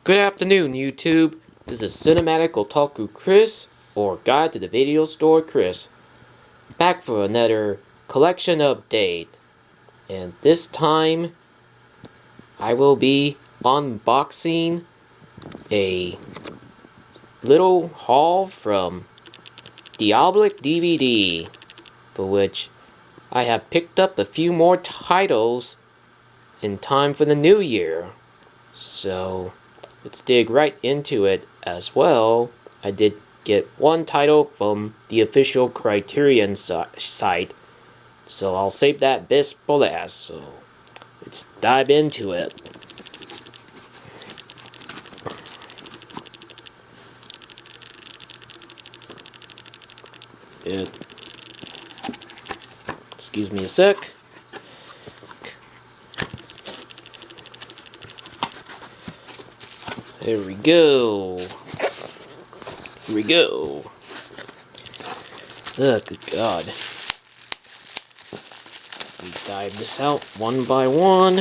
Good afternoon, YouTube. This is Cinematic Otaku Chris, or Guide to the Video Store Chris, back for another collection update. And this time, I will be unboxing a little haul from DiabolikDVD, for which I have picked up a few more titles in time for the new year. So let's dig right into it as well. I did get one title from the official Criterion site, so I'll save that best for last. So let's dive into it. Excuse me a sec. There we go. Here we go. Oh, good God. We dive this out one by one.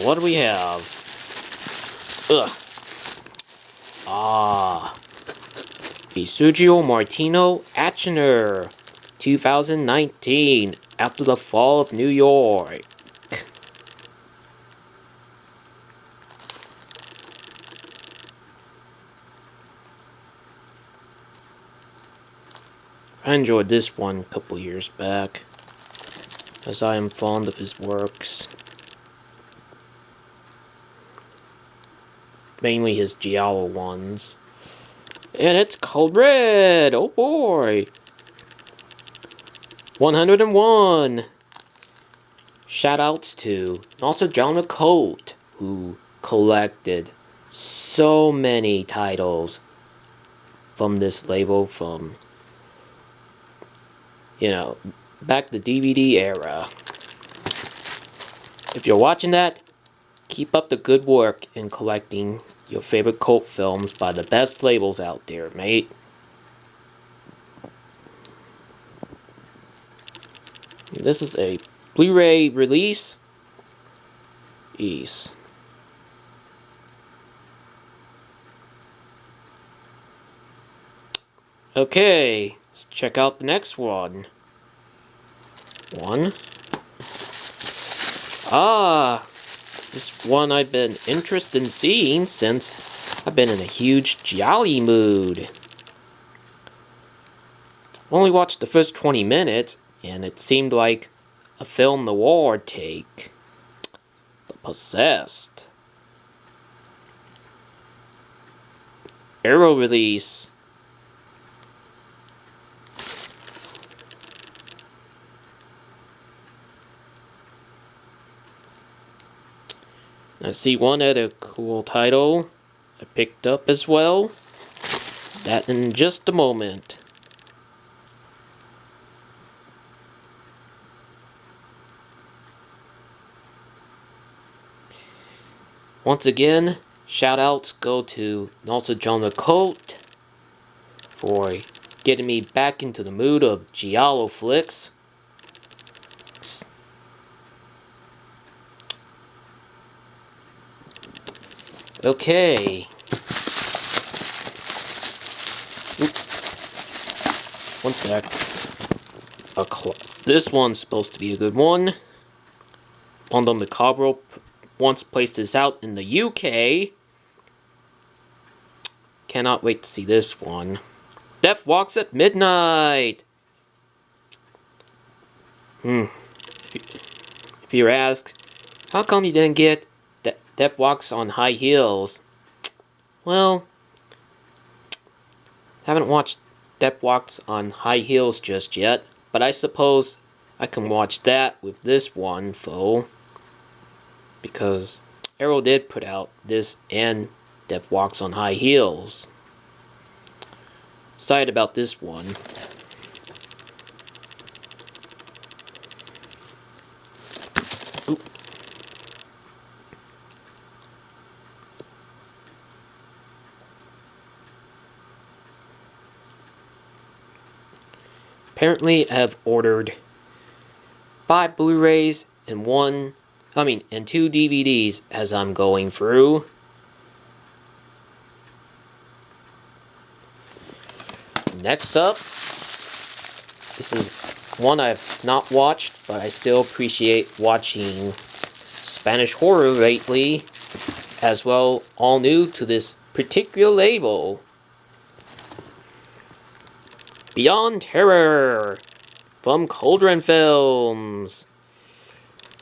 What do we have? Vesugio Martino Actioner 2019, After the Fall of New York. I enjoyed this one a couple years back, as I am fond of his works. Mainly his Giallo ones. And it's called Red! Oh boy! 101! Shoutouts to also John Coat, who collected so many titles from this label from, back the DVD era. If you're watching that, keep up the good work in collecting your favorite cult films by the best labels out there, mate. This is a Blu-ray release. Ease. Okay, let's check out the next one. This one I've been interested in seeing since I've been in a huge gialli mood. Only watched the first 20 minutes, and it seemed like a film noir take. The Possessed. Arrow release. I see one other cool title I picked up as well. That in just a moment. Once again, shoutouts go to also John Coat for getting me back into the mood of giallo flicks. Okay. One sec. This one's supposed to be a good one. Mondo Macabro once placed this out in the UK. Cannot wait to see this one. Death Walks at Midnight! If you ask, how come you didn't get Death Walks on High Heels? Well, haven't watched Death Walks on High Heels just yet, but I suppose I can watch that with this one, though, because Arrow did put out this and Death Walks on High Heels. Excited about this one. Apparently, I have ordered 5 Blu-Rays and 2 DVDs as I'm going through. next up, this is one I've not watched, but I still appreciate watching Spanish horror lately, as well, all new to this particular label. Beyond Terror from Cauldron Films.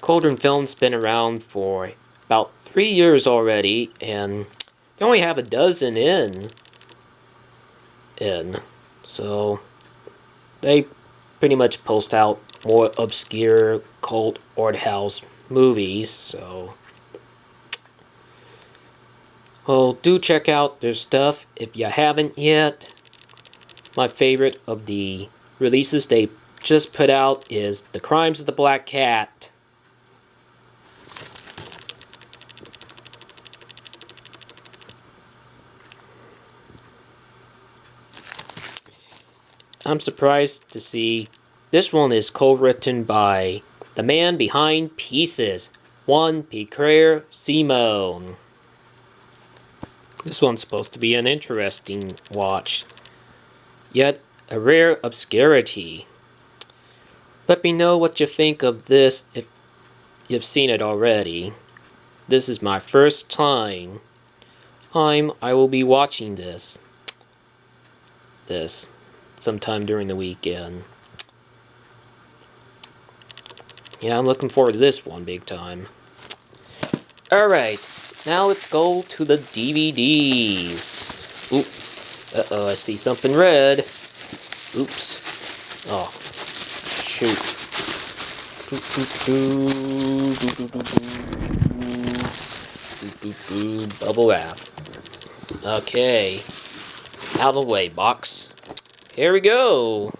Cauldron Films been around for about 3 years already, and they only have a dozen in. So they pretty much post out more obscure cult art house movies, so well, do check out their stuff if you haven't yet. My favorite of the releases they just put out is The Crimes of the Black Cat. I'm surprised to see this one is co-written by the man behind Pieces, Juan Piquer Simon. This one's supposed to be an interesting watch, yet a rare obscurity. Let me know what you think of this if you've seen it already. This is my first time I will be watching this sometime during the weekend. Yeah, I'm looking forward to this one big time. Alright, now let's go to the DVDs. Oop. Uh-oh, I see something red. Oops. Oh, shoot. Bubble wrap. Okay. Out of the way, box. Here we go.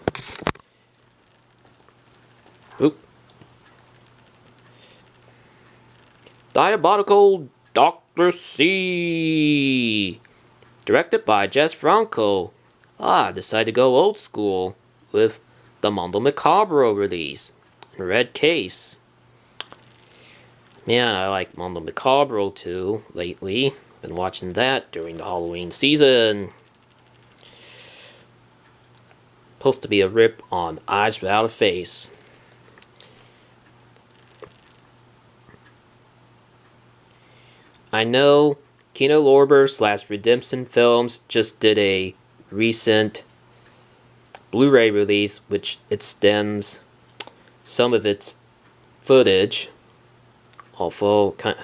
Oop. Diabolical Dr. C. Directed by Jess Franco. Decided to go old school with the Mondo Macabro release in red case. Man, I like Mondo Macabro too lately. Been watching that during the Halloween season. Supposed to be a rip on Eyes Without a Face. I know Kino Lorber / Redemption Films just did a recent Blu-ray release which extends some of its footage. Although, I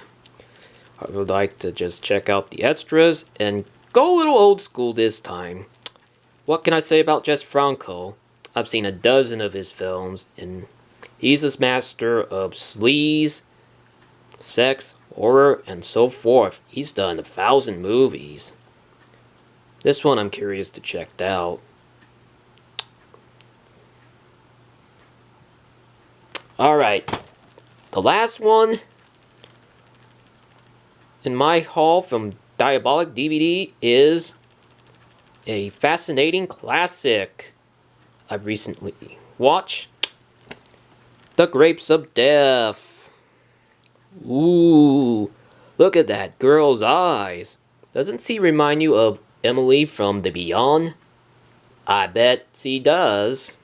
would like to just check out the extras and go a little old school this time. What can I say about Jess Franco? I've seen a dozen of his films, and he's a master of sleaze, sex, horror, and so forth. He's done 1,000 movies. This one I'm curious to check out. Alright, the last one in my haul from DiabolikDVD is a fascinating classic I've recently watched. The Grapes of Death. Ooh, look at that girl's eyes. Doesn't she remind you of Emily from The Beyond? I bet she does.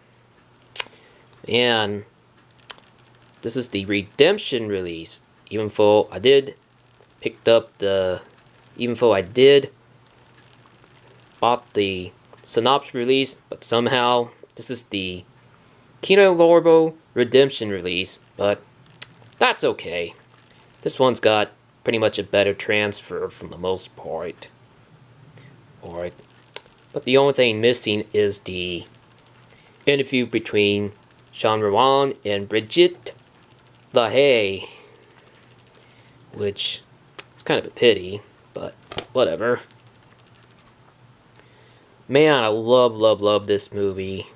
And this is the Redemption release. Even though I did bought the Synopsis release, but somehow this is the Kino Lorber Redemption release, but that's okay. This one's got pretty much a better transfer from the most part. Alright. But the only thing missing is the interview between Jean Rowan and Brigitte LaHaye, which is kind of a pity, but whatever. Man, I love this movie.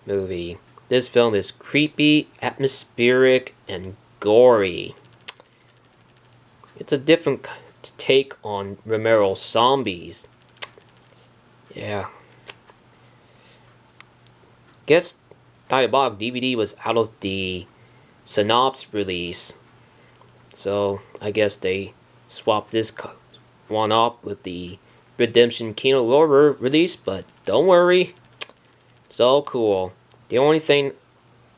This film is creepy, atmospheric, and gory. It's a different take on Romero's zombies. Yeah. Guess DiabolikDVD was out of the Synopsis release, so I guess they swapped this one up with the Redemption Kino Lorber release, but don't worry, it's all cool. The only thing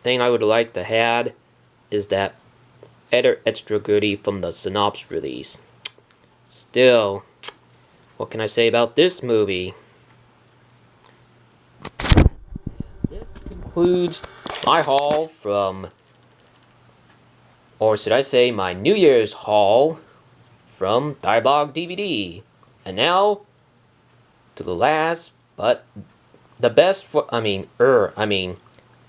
I would like to add is that other extra goodie from the Synops release. Still, what can I say about this movie? This concludes my haul from, or should I say my New Year's haul from DiabolikDVD. And now, to the last, but the best for, and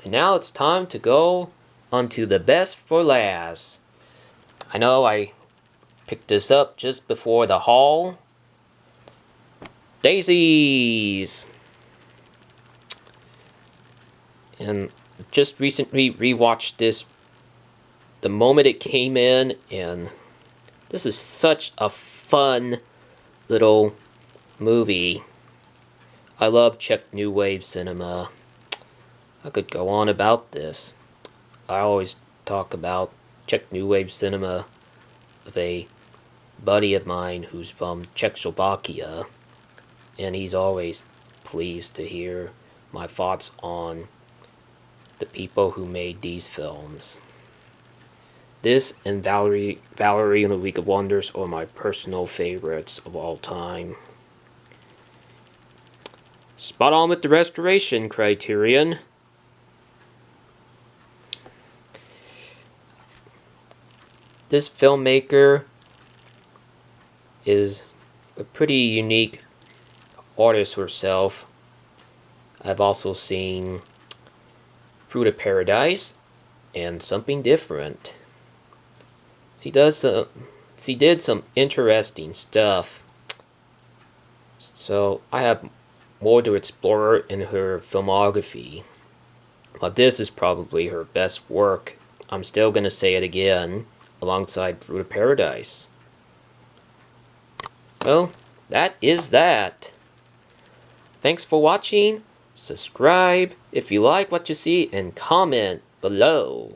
now it's time to go on to the best for last. I know I picked this up just before the haul. Daisies! And just recently rewatched this the moment it came in, and this is such a fun little movie. I love Czech New Wave cinema. I could go on about this. I always talk about Czech New Wave cinema with a buddy of mine who's from Czechoslovakia, and he's always pleased to hear my thoughts on the people who made these films. This and Valerie and the League of Wonders are my personal favorites of all time. Spot on with the restoration, Criterion. This filmmaker is a pretty unique artist herself. I've also seen Fruit of Paradise and Something Different. She did some interesting stuff. So I have more to explore in her filmography. But this is probably her best work. I'm still gonna say it again, alongside Fruit of Paradise. Well, that is that. Thanks for watching. Subscribe if you like what you see, and comment below.